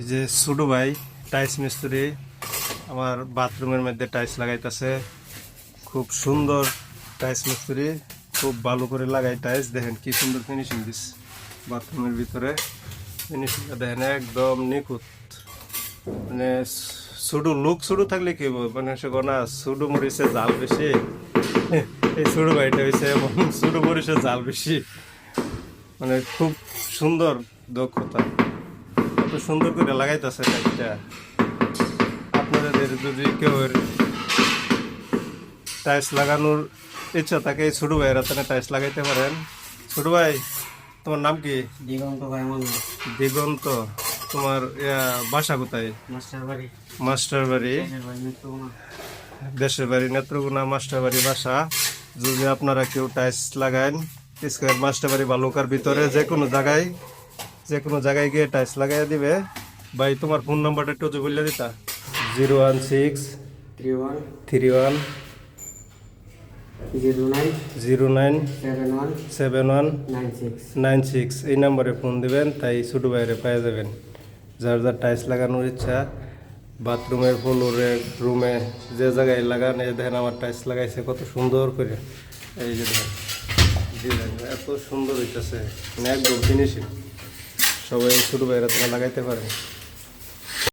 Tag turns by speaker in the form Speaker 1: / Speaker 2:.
Speaker 1: এই যে ছোটো ভাই টাইলস মিস্ত্রি আমার বাথরুমের মধ্যে টাইলস লাগাইতেছে। খুব সুন্দর টাইলস মিস্ত্রি, খুব ভালো করে লাগাই টাইলস। দেখেন কি সুন্দর ফিনিশিং দিস বাথরুমের ভিতরে। ফিনিশিংটা দেখেন একদম নিখুঁত। মানে ছোটো লুক ছোটো থাকলে কি হবে, মানে সে না ছোটো মরিচে জাল বেশি। এই ছোটো ভাইটা হয়েছে এবং ছোটো মরিচে জাল বেশি। মানে খুব সুন্দর দক্ষতা, কত সুন্দর করে লাগাইতেছে টাইলসটা। আপনাদের যদি কেউ টাইলস লাগানোর ইচ্ছা থাকে এই ছোটো ভাইয়ের হাতে টাইলস লাগাইতে পারেন। ছোটো ভাই, তোমার নাম কি?
Speaker 2: দিগন্ত ভাই আমার নাম।
Speaker 1: দিগন্ত। তোমার বাসা কোথায়?
Speaker 2: মাস্টার বাড়ি।
Speaker 1: মাস্টার বাড়ি। দেশের বাড়ি নেত্রকোনা, মাস্টার বাড়ি বাসা। যদি আপনারা কেউ টাইলস লাগান স্কোয়ার মাস্টার বাড়ি বালুকার ভিতরে যে কোনো জায়গায় গিয়ে টাইলস লাগাই দিবে। ভাই তোমার ফোন নাম্বারটা একটু বললে দিতা। 01631 097196 এই নাম্বারে ফোন দিবেন, তাই ছোটো ভাইরে পেয়ে যাবেন। যার যার টাইলস লাগানোর ইচ্ছা বাথরুমের ফ্লোরে রুমে যে জায়গায় লাগান, এই দেখেন আমার টাইলস লাগাইছে কত সুন্দর করে। এই যে দেখেন এত সুন্দর হইতেছে, মানে একদম ফিনিশিং। সবাই ছোটো ভাইরা লাগাইতে পারে।